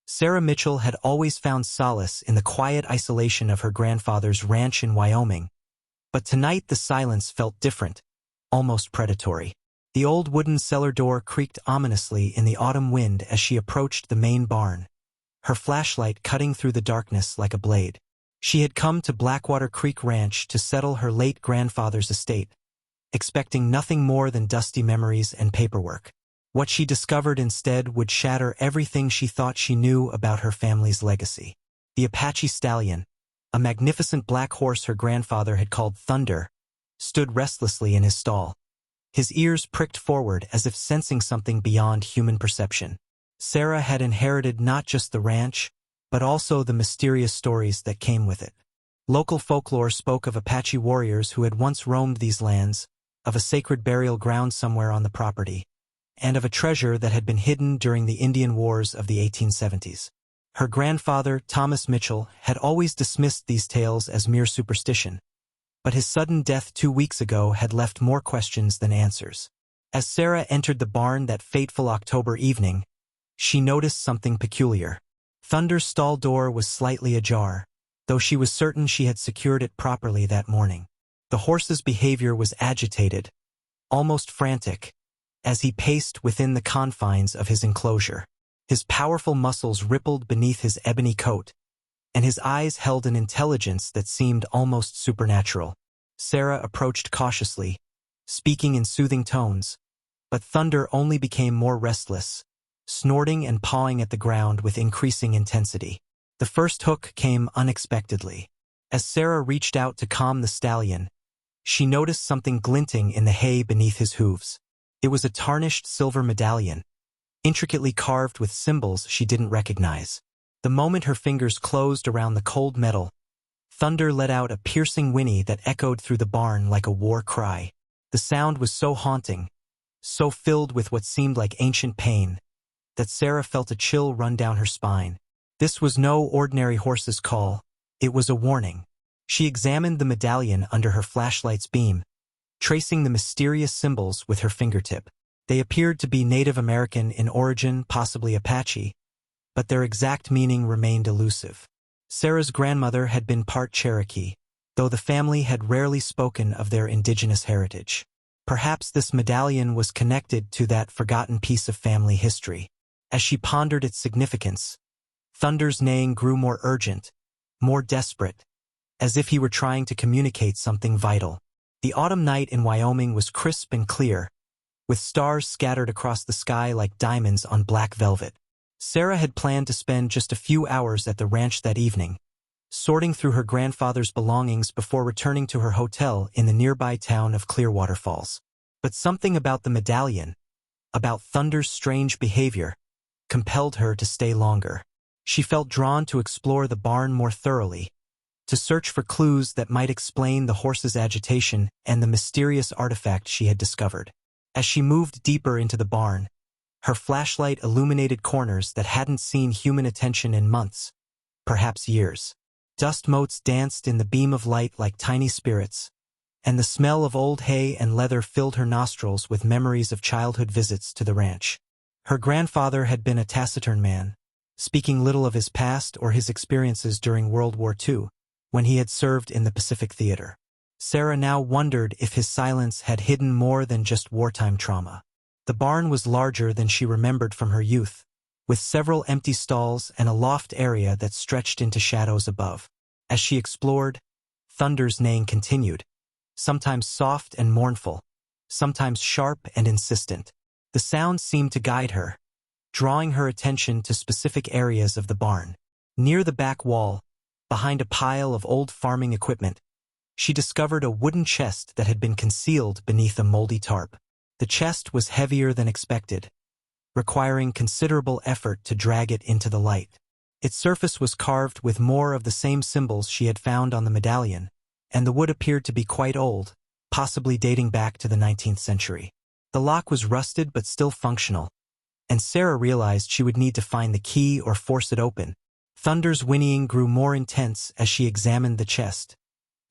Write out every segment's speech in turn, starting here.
Sarah Mitchell had always found solace in the quiet isolation of her grandfather's ranch in Wyoming, but tonight the silence felt different, almost predatory. The old wooden cellar door creaked ominously in the autumn wind as she approached the main barn, her flashlight cutting through the darkness like a blade. She had come to Blackwater Creek Ranch to settle her late grandfather's estate, expecting nothing more than dusty memories and paperwork. What she discovered instead would shatter everything she thought she knew about her family's legacy. The Apache stallion, a magnificent black horse her grandfather had called Thunder, stood restlessly in his stall, his ears pricked forward as if sensing something beyond human perception. Sarah had inherited not just the ranch, but also the mysterious stories that came with it. Local folklore spoke of Apache warriors who had once roamed these lands, of a sacred burial ground somewhere on the property, and of a treasure that had been hidden during the Indian Wars of the 1870s. Her grandfather, Thomas Mitchell, had always dismissed these tales as mere superstition, but his sudden death 2 weeks ago had left more questions than answers. As Sarah entered the barn that fateful October evening, she noticed something peculiar. Thunder's stall door was slightly ajar, though she was certain she had secured it properly that morning. The horse's behavior was agitated, almost frantic, as he paced within the confines of his enclosure. His powerful muscles rippled beneath his ebony coat, and his eyes held an intelligence that seemed almost supernatural. Sarah approached cautiously, speaking in soothing tones, but Thunder only became more restless, snorting and pawing at the ground with increasing intensity. The first hook came unexpectedly. As Sarah reached out to calm the stallion, she noticed something glinting in the hay beneath his hooves. It was a tarnished silver medallion, intricately carved with symbols she didn't recognize. The moment her fingers closed around the cold metal, Thunder let out a piercing whinny that echoed through the barn like a war cry. The sound was so haunting, so filled with what seemed like ancient pain, that Sarah felt a chill run down her spine. This was no ordinary horse's call. It was a warning. She examined the medallion under her flashlight's beam, tracing the mysterious symbols with her fingertip. They appeared to be Native American in origin, possibly Apache, but their exact meaning remained elusive. Sarah's grandmother had been part Cherokee, though the family had rarely spoken of their indigenous heritage. Perhaps this medallion was connected to that forgotten piece of family history. As she pondered its significance, Thunder's neighing grew more urgent, more desperate, as if he were trying to communicate something vital. The autumn night in Wyoming was crisp and clear, with stars scattered across the sky like diamonds on black velvet. Sarah had planned to spend just a few hours at the ranch that evening, sorting through her grandfather's belongings before returning to her hotel in the nearby town of Clearwater Falls. But something about the medallion, about Thunder's strange behavior, compelled her to stay longer. She felt drawn to explore the barn more thoroughly, to search for clues that might explain the horse's agitation and the mysterious artifact she had discovered. As she moved deeper into the barn, her flashlight illuminated corners that hadn't seen human attention in months, perhaps years. Dust motes danced in the beam of light like tiny spirits, and the smell of old hay and leather filled her nostrils with memories of childhood visits to the ranch. Her grandfather had been a taciturn man, speaking little of his past or his experiences during World War II, when he had served in the Pacific Theater. Sarah now wondered if his silence had hidden more than just wartime trauma. The barn was larger than she remembered from her youth, with several empty stalls and a loft area that stretched into shadows above. As she explored, Thunder's neighing continued, sometimes soft and mournful, sometimes sharp and insistent. The sound seemed to guide her, drawing her attention to specific areas of the barn. Near the back wall, behind a pile of old farming equipment, she discovered a wooden chest that had been concealed beneath a moldy tarp. The chest was heavier than expected, requiring considerable effort to drag it into the light. Its surface was carved with more of the same symbols she had found on the medallion, and the wood appeared to be quite old, possibly dating back to the 19th century. The lock was rusted but still functional, and Sarah realized she would need to find the key or force it open. Thunder's whinnying grew more intense as she examined the chest,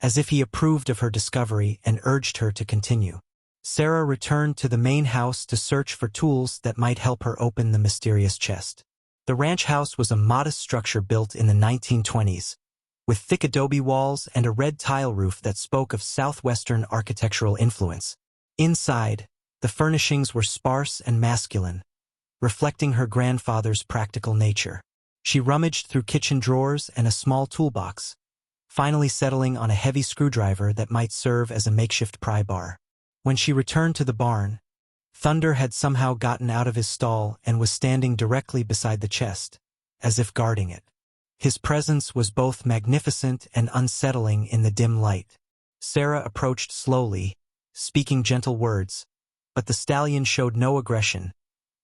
as if he approved of her discovery and urged her to continue. Sarah returned to the main house to search for tools that might help her open the mysterious chest. The ranch house was a modest structure built in the 1920s, with thick adobe walls and a red tile roof that spoke of southwestern architectural influence. Inside, the furnishings were sparse and masculine, reflecting her grandfather's practical nature. She rummaged through kitchen drawers and a small toolbox, finally settling on a heavy screwdriver that might serve as a makeshift pry bar. When she returned to the barn, Thunder had somehow gotten out of his stall and was standing directly beside the chest, as if guarding it. His presence was both magnificent and unsettling in the dim light. Sarah approached slowly, speaking gentle words, but the stallion showed no aggression,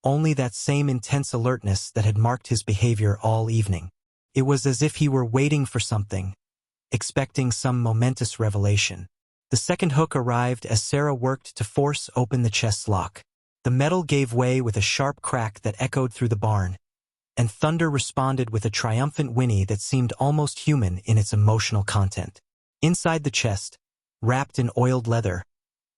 only that same intense alertness that had marked his behavior all evening. It was as if he were waiting for something, expecting some momentous revelation. The second hook arrived as Sarah worked to force open the chest's lock. The metal gave way with a sharp crack that echoed through the barn, and Thunder responded with a triumphant whinny that seemed almost human in its emotional content. Inside the chest, wrapped in oiled leather,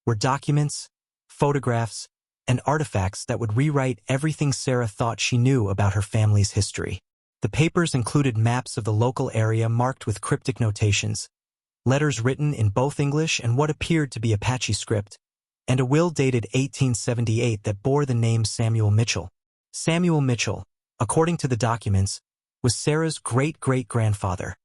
were documents, photographs, and artifacts that would rewrite everything Sarah thought she knew about her family's history. The papers included maps of the local area marked with cryptic notations, letters written in both English and what appeared to be Apache script, and a will dated 1878 that bore the name Samuel Mitchell. Samuel Mitchell, according to the documents, was Sarah's great-great-grandfather,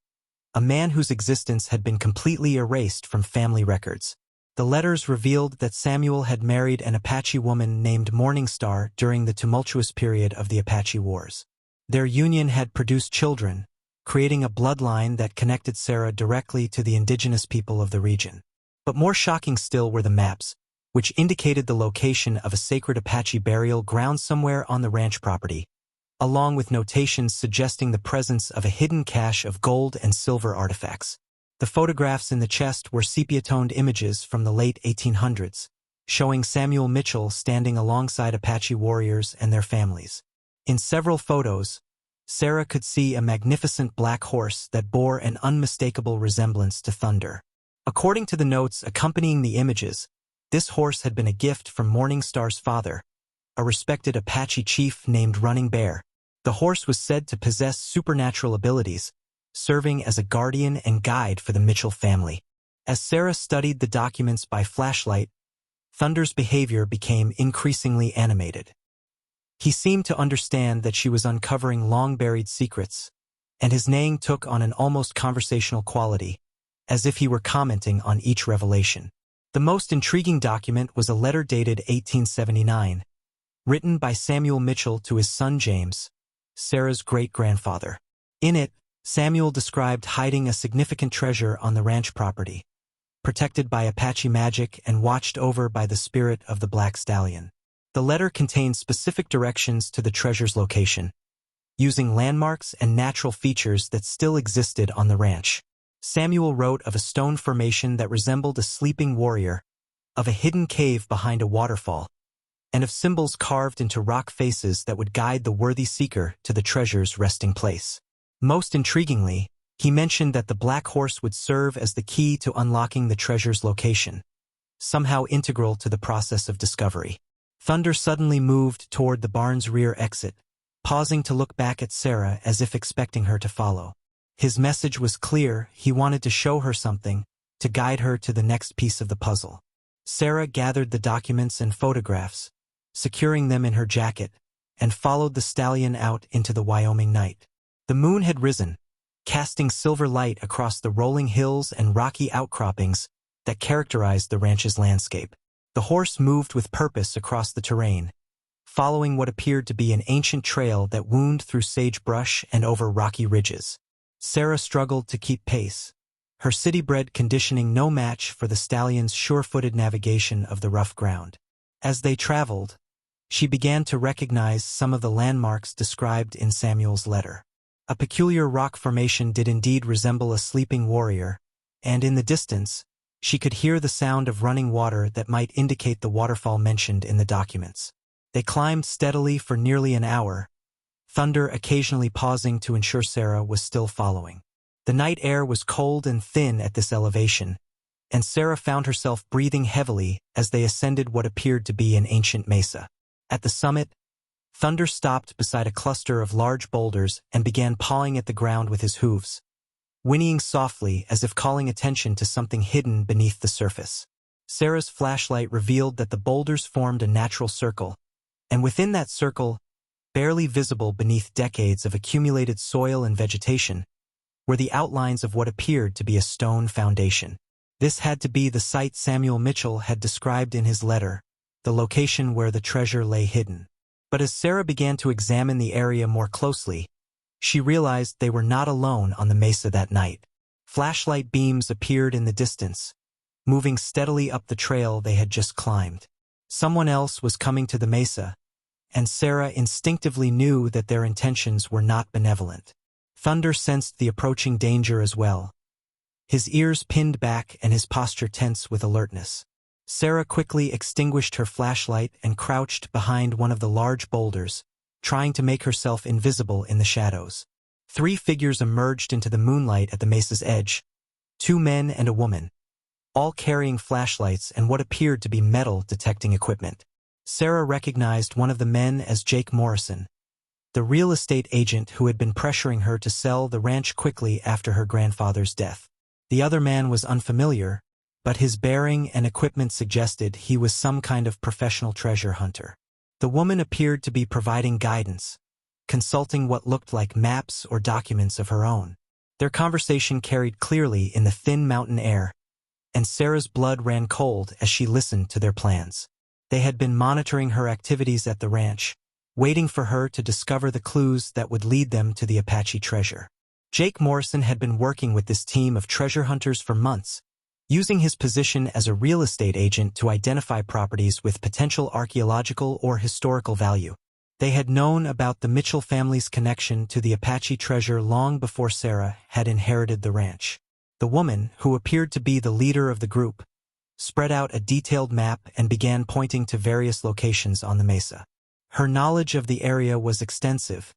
a man whose existence had been completely erased from family records. The letters revealed that Samuel had married an Apache woman named Morningstar during the tumultuous period of the Apache Wars. Their union had produced children, creating a bloodline that connected Sarah directly to the indigenous people of the region. But more shocking still were the maps, which indicated the location of a sacred Apache burial ground somewhere on the ranch property, along with notations suggesting the presence of a hidden cache of gold and silver artifacts. The photographs in the chest were sepia-toned images from the late 1800s, showing Samuel Mitchell standing alongside Apache warriors and their families. In several photos, Sarah could see a magnificent black horse that bore an unmistakable resemblance to Thunder. According to the notes accompanying the images, this horse had been a gift from Morningstar's father, a respected Apache chief named Running Bear. The horse was said to possess supernatural abilities, serving as a guardian and guide for the Mitchell family. As Sarah studied the documents by flashlight, Thunder's behavior became increasingly animated. He seemed to understand that she was uncovering long-buried secrets, and his neighing took on an almost conversational quality, as if he were commenting on each revelation. The most intriguing document was a letter dated 1879, written by Samuel Mitchell to his son James, Sarah's great-grandfather. In it, Samuel described hiding a significant treasure on the ranch property, protected by Apache magic and watched over by the spirit of the Black Stallion. The letter contained specific directions to the treasure's location, using landmarks and natural features that still existed on the ranch. Samuel wrote of a stone formation that resembled a sleeping warrior, of a hidden cave behind a waterfall, and of symbols carved into rock faces that would guide the worthy seeker to the treasure's resting place. Most intriguingly, he mentioned that the black horse would serve as the key to unlocking the treasure's location, somehow integral to the process of discovery. Thunder suddenly moved toward the barn's rear exit, pausing to look back at Sarah as if expecting her to follow. His message was clear: he wanted to show her something, to guide her to the next piece of the puzzle. Sarah gathered the documents and photographs, securing them in her jacket, and followed the stallion out into the Wyoming night. The moon had risen, casting silver light across the rolling hills and rocky outcroppings that characterized the ranch's landscape. The horse moved with purpose across the terrain, following what appeared to be an ancient trail that wound through sagebrush and over rocky ridges. Sarah struggled to keep pace, her city-bred conditioning no match for the stallion's sure-footed navigation of the rough ground. As they traveled, she began to recognize some of the landmarks described in Samuel's letter. A peculiar rock formation did indeed resemble a sleeping warrior, and in the distance, she could hear the sound of running water that might indicate the waterfall mentioned in the documents. They climbed steadily for nearly an hour, Thunder occasionally pausing to ensure Sarah was still following. The night air was cold and thin at this elevation, and Sarah found herself breathing heavily as they ascended what appeared to be an ancient mesa. At the summit, Thunder stopped beside a cluster of large boulders and began pawing at the ground with his hooves, whinnying softly as if calling attention to something hidden beneath the surface. Sarah's flashlight revealed that the boulders formed a natural circle, and within that circle, barely visible beneath decades of accumulated soil and vegetation, were the outlines of what appeared to be a stone foundation. This had to be the site Samuel Mitchell had described in his letter, the location where the treasure lay hidden. But as Sarah began to examine the area more closely, she realized they were not alone on the mesa that night. Flashlight beams appeared in the distance, moving steadily up the trail they had just climbed. Someone else was coming to the mesa, and Sarah instinctively knew that their intentions were not benevolent. Thunder sensed the approaching danger as well, his ears pinned back and his posture tense with alertness. Sarah quickly extinguished her flashlight and crouched behind one of the large boulders, trying to make herself invisible in the shadows. 3 figures emerged into the moonlight at the mesa's edge, 2 men and a woman, all carrying flashlights and what appeared to be metal detecting equipment. Sarah recognized one of the men as Jake Morrison, the real estate agent who had been pressuring her to sell the ranch quickly after her grandfather's death. The other man was unfamiliar, but his bearing and equipment suggested he was some kind of professional treasure hunter. The woman appeared to be providing guidance, consulting what looked like maps or documents of her own. Their conversation carried clearly in the thin mountain air, and Sarah's blood ran cold as she listened to their plans. They had been monitoring her activities at the ranch, waiting for her to discover the clues that would lead them to the Apache treasure. Jake Morrison had been working with this team of treasure hunters for months, using his position as a real estate agent to identify properties with potential archaeological or historical value. They had known about the Mitchell family's connection to the Apache treasure long before Sarah had inherited the ranch. The woman, who appeared to be the leader of the group, spread out a detailed map and began pointing to various locations on the mesa. Her knowledge of the area was extensive,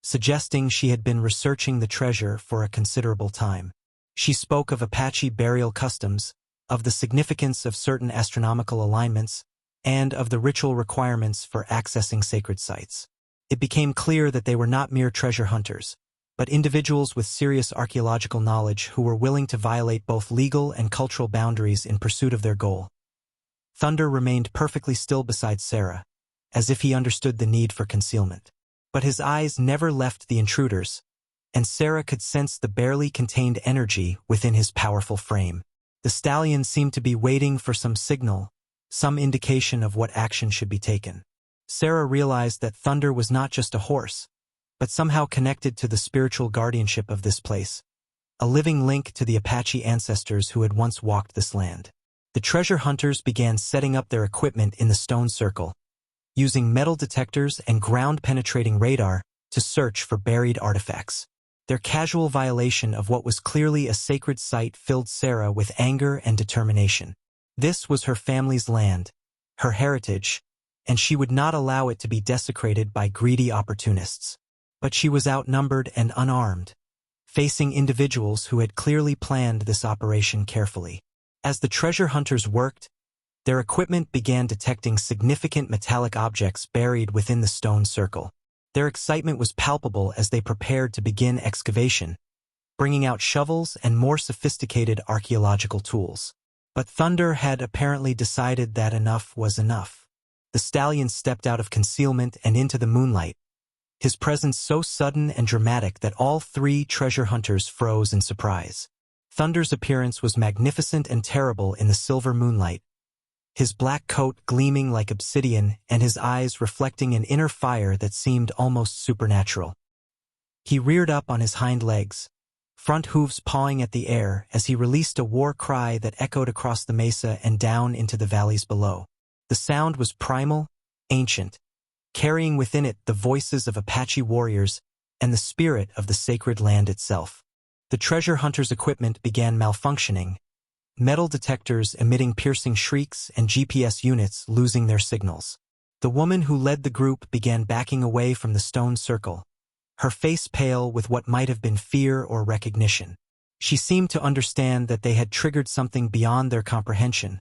suggesting she had been researching the treasure for a considerable time. She spoke of Apache burial customs, of the significance of certain astronomical alignments, and of the ritual requirements for accessing sacred sites. It became clear that they were not mere treasure hunters, but individuals with serious archaeological knowledge who were willing to violate both legal and cultural boundaries in pursuit of their goal. Thunder remained perfectly still beside Sarah, as if he understood the need for concealment. But his eyes never left the intruders, and Sarah could sense the barely contained energy within his powerful frame. The stallion seemed to be waiting for some signal, some indication of what action should be taken. Sarah realized that Thunder was not just a horse, but somehow connected to the spiritual guardianship of this place, a living link to the Apache ancestors who had once walked this land. The treasure hunters began setting up their equipment in the stone circle, using metal detectors and ground-penetrating radar to search for buried artifacts. Their casual violation of what was clearly a sacred site filled Sarah with anger and determination. This was her family's land, her heritage, and she would not allow it to be desecrated by greedy opportunists. But she was outnumbered and unarmed, facing individuals who had clearly planned this operation carefully. As the treasure hunters worked, their equipment began detecting significant metallic objects buried within the stone circle. Their excitement was palpable as they prepared to begin excavation, bringing out shovels and more sophisticated archaeological tools. But Thunder had apparently decided that enough was enough. The stallion stepped out of concealment and into the moonlight, his presence so sudden and dramatic that all 3 treasure hunters froze in surprise. Thunder's appearance was magnificent and terrible in the silver moonlight, his black coat gleaming like obsidian and his eyes reflecting an inner fire that seemed almost supernatural. He reared up on his hind legs, front hooves pawing at the air as he released a war cry that echoed across the mesa and down into the valleys below. The sound was primal, ancient, carrying within it the voices of Apache warriors and the spirit of the sacred land itself. The treasure hunters' equipment began malfunctioning, metal detectors emitting piercing shrieks and GPS units losing their signals. The woman who led the group began backing away from the stone circle, her face pale with what might have been fear or recognition. She seemed to understand that they had triggered something beyond their comprehension,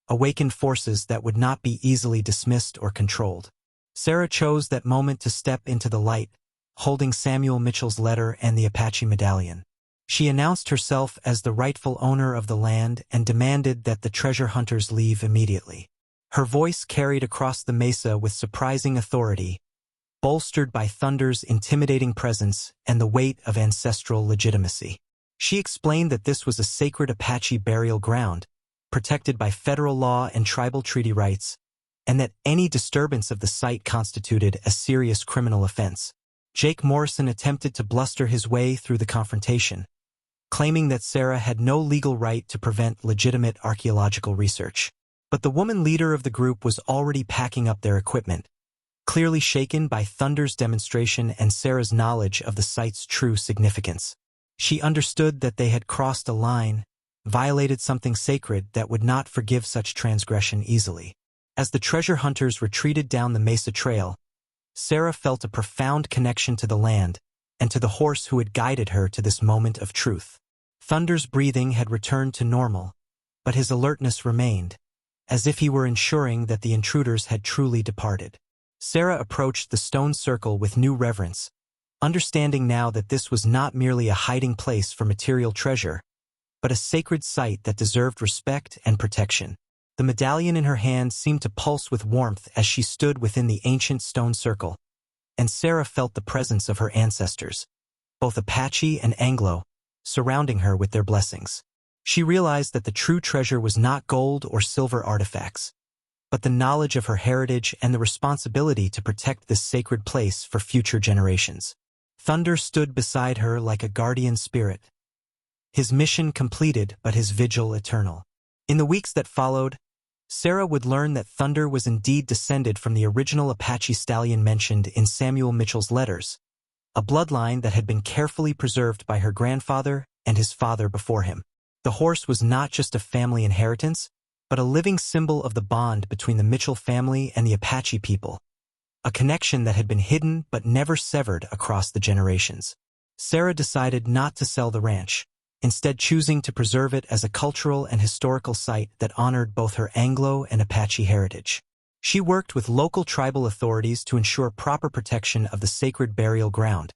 awakened forces that would not be easily dismissed or controlled. Sarah chose that moment to step into the light, holding Samuel Mitchell's letter and the Apache medallion. She announced herself as the rightful owner of the land and demanded that the treasure hunters leave immediately. Her voice carried across the mesa with surprising authority, bolstered by Thunder's intimidating presence and the weight of ancestral legitimacy. She explained that this was a sacred Apache burial ground, protected by federal law and tribal treaty rights, and that any disturbance of the site constituted a serious criminal offense. Jake Morrison attempted to bluster his way through the confrontation, claiming that Sarah had no legal right to prevent legitimate archaeological research. But the woman leader of the group was already packing up their equipment, clearly shaken by Thunder's demonstration and Sarah's knowledge of the site's true significance. She understood that they had crossed a line, violated something sacred that would not forgive such transgression easily. As the treasure hunters retreated down the mesa trail, Sarah felt a profound connection to the land and to the horse who had guided her to this moment of truth. Thunder's breathing had returned to normal, but his alertness remained, as if he were ensuring that the intruders had truly departed. Sarah approached the stone circle with new reverence, understanding now that this was not merely a hiding place for material treasure, but a sacred site that deserved respect and protection. The medallion in her hand seemed to pulse with warmth as she stood within the ancient stone circle, and Sarah felt the presence of her ancestors, both Apache and Anglo, surrounding her with their blessings. She realized that the true treasure was not gold or silver artifacts, but the knowledge of her heritage and the responsibility to protect this sacred place for future generations. Thunder stood beside her like a guardian spirit, his mission completed but his vigil eternal. In the weeks that followed, Sarah would learn that Thunder was indeed descended from the original Apache stallion mentioned in Samuel Mitchell's letters, a bloodline that had been carefully preserved by her grandfather and his father before him. The horse was not just a family inheritance, but a living symbol of the bond between the Mitchell family and the Apache people, a connection that had been hidden but never severed across the generations. Sarah decided not to sell the ranch, instead choosing to preserve it as a cultural and historical site that honored both her Anglo and Apache heritage. She worked with local tribal authorities to ensure proper protection of the sacred burial ground,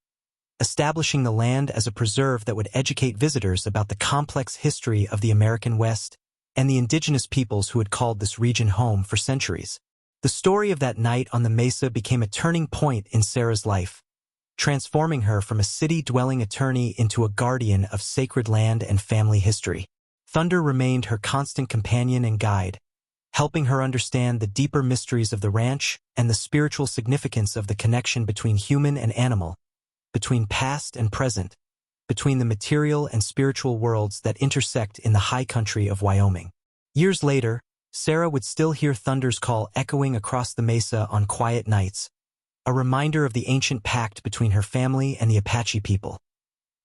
establishing the land as a preserve that would educate visitors about the complex history of the American West and the indigenous peoples who had called this region home for centuries. The story of that night on the mesa became a turning point in Sarah's life, transforming her from a city-dwelling attorney into a guardian of sacred land and family history. Thunder remained her constant companion and guide, helping her understand the deeper mysteries of the ranch and the spiritual significance of the connection between human and animal, between past and present, between the material and spiritual worlds that intersect in the high country of Wyoming. Years later, Sarah would still hear Thunder's call echoing across the mesa on quiet nights, a reminder of the ancient pact between her family and the Apache people,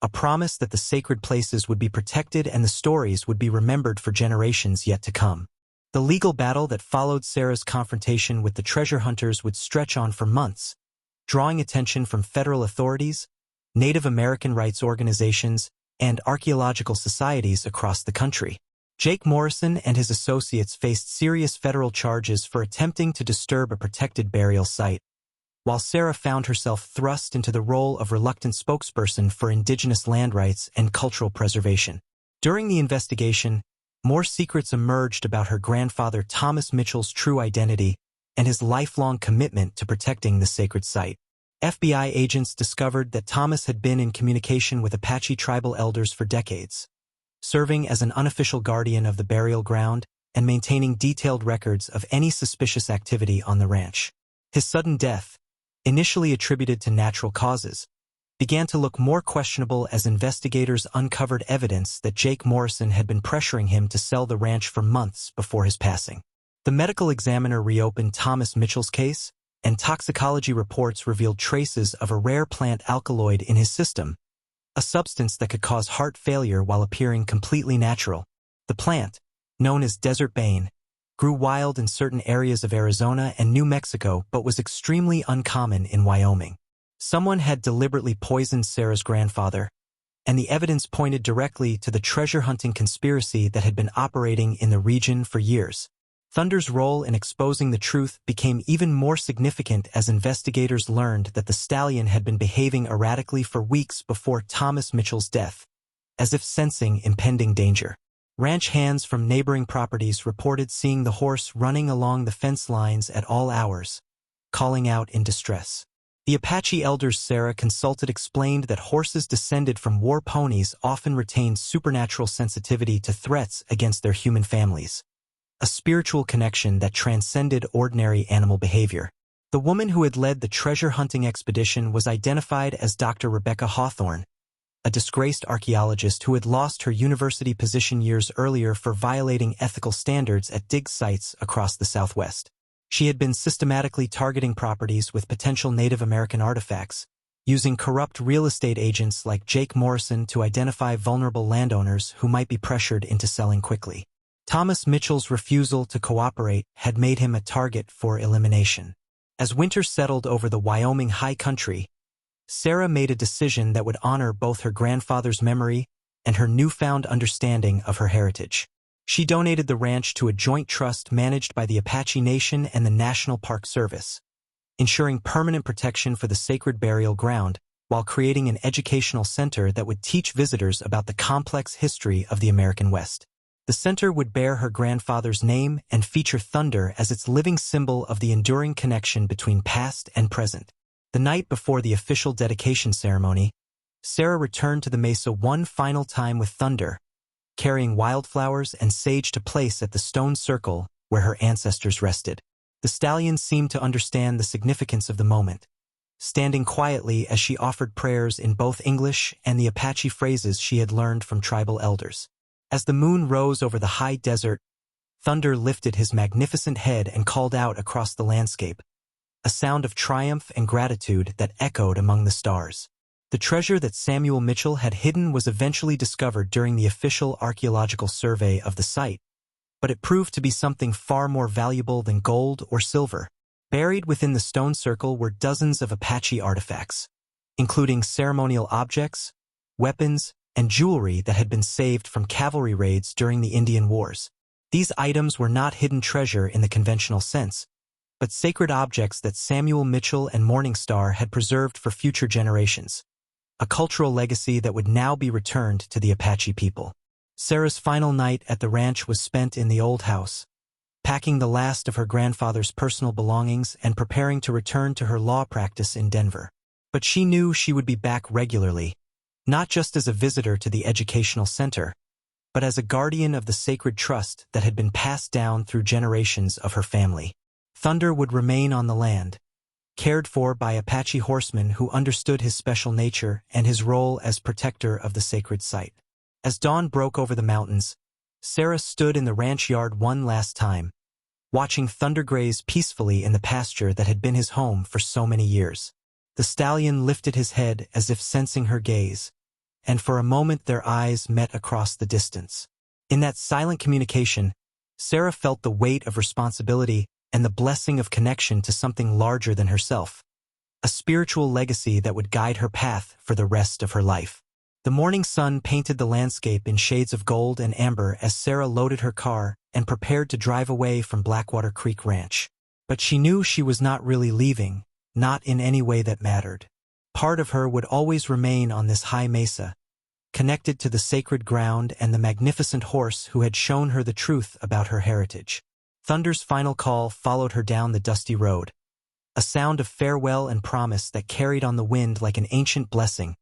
a promise that the sacred places would be protected and the stories would be remembered for generations yet to come. The legal battle that followed Sarah's confrontation with the treasure hunters would stretch on for months, drawing attention from federal authorities, Native American rights organizations, and archaeological societies across the country. Jake Morrison and his associates faced serious federal charges for attempting to disturb a protected burial site, while Sarah found herself thrust into the role of reluctant spokesperson for indigenous land rights and cultural preservation. During the investigation, more secrets emerged about her grandfather Thomas Mitchell's true identity and his lifelong commitment to protecting the sacred site. FBI agents discovered that Thomas had been in communication with Apache tribal elders for decades, serving as an unofficial guardian of the burial ground and maintaining detailed records of any suspicious activity on the ranch. His sudden death, initially attributed to natural causes, began to look more questionable as investigators uncovered evidence that Jake Morrison had been pressuring him to sell the ranch for months before his passing. The medical examiner reopened Thomas Mitchell's case, and toxicology reports revealed traces of a rare plant alkaloid in his system, a substance that could cause heart failure while appearing completely natural. The plant, known as desert bane, grew wild in certain areas of Arizona and New Mexico but was extremely uncommon in Wyoming. Someone had deliberately poisoned Sarah's grandfather, and the evidence pointed directly to the treasure-hunting conspiracy that had been operating in the region for years. Thunder's role in exposing the truth became even more significant as investigators learned that the stallion had been behaving erratically for weeks before Thomas Mitchell's death, as if sensing impending danger. Ranch hands from neighboring properties reported seeing the horse running along the fence lines at all hours, calling out in distress. The Apache elders Sarah consulted explained that horses descended from war ponies often retained supernatural sensitivity to threats against their human families, a spiritual connection that transcended ordinary animal behavior. The woman who had led the treasure hunting expedition was identified as Dr. Rebecca Hawthorne, a disgraced archaeologist who had lost her university position years earlier for violating ethical standards at dig sites across the Southwest. She had been systematically targeting properties with potential Native American artifacts, using corrupt real estate agents like Jake Morrison to identify vulnerable landowners who might be pressured into selling quickly. Thomas Mitchell's refusal to cooperate had made him a target for elimination. As winter settled over the Wyoming high country, Sarah made a decision that would honor both her grandfather's memory and her newfound understanding of her heritage. She donated the ranch to a joint trust managed by the Apache Nation and the National Park Service, ensuring permanent protection for the sacred burial ground while creating an educational center that would teach visitors about the complex history of the American West. The center would bear her grandfather's name and feature thunder as its living symbol of the enduring connection between past and present. The night before the official dedication ceremony, Sarah returned to the mesa one final time with Thunder, carrying wildflowers and sage to place at the stone circle where her ancestors rested. The stallion seemed to understand the significance of the moment, standing quietly as she offered prayers in both English and the Apache phrases she had learned from tribal elders. As the moon rose over the high desert, Thunder lifted his magnificent head and called out across the landscape, a sound of triumph and gratitude that echoed among the stars. The treasure that Samuel Mitchell had hidden was eventually discovered during the official archaeological survey of the site, but it proved to be something far more valuable than gold or silver. Buried within the stone circle were dozens of Apache artifacts, including ceremonial objects, weapons, and jewelry that had been saved from cavalry raids during the Indian Wars. These items were not hidden treasure in the conventional sense, but sacred objects that Samuel Mitchell and Morningstar had preserved for future generations, a cultural legacy that would now be returned to the Apache people. Sarah's final night at the ranch was spent in the old house, packing the last of her grandfather's personal belongings and preparing to return to her law practice in Denver. But she knew she would be back regularly, not just as a visitor to the educational center, but as a guardian of the sacred trust that had been passed down through generations of her family. Thunder would remain on the land, cared for by Apache horsemen who understood his special nature and his role as protector of the sacred site. As dawn broke over the mountains, Sarah stood in the ranch yard one last time, watching Thunder graze peacefully in the pasture that had been his home for so many years. The stallion lifted his head as if sensing her gaze, and for a moment their eyes met across the distance. In that silent communication, Sarah felt the weight of responsibility and the blessing of connection to something larger than herself, a spiritual legacy that would guide her path for the rest of her life. The morning sun painted the landscape in shades of gold and amber as Sarah loaded her car and prepared to drive away from Blackwater Creek Ranch. But she knew she was not really leaving, not in any way that mattered. Part of her would always remain on this high mesa, connected to the sacred ground and the magnificent horse who had shown her the truth about her heritage. Thunder's final call followed her down the dusty road, a sound of farewell and promise that carried on the wind like an ancient blessing,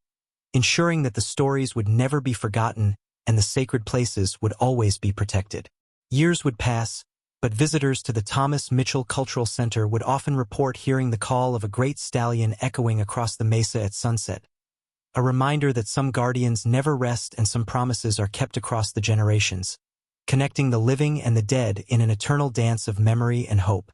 ensuring that the stories would never be forgotten and the sacred places would always be protected. Years would pass, but visitors to the Thomas Mitchell Cultural Center would often report hearing the call of a great stallion echoing across the mesa at sunset, a reminder that some guardians never rest and some promises are kept across the generations, connecting the living and the dead in an eternal dance of memory and hope.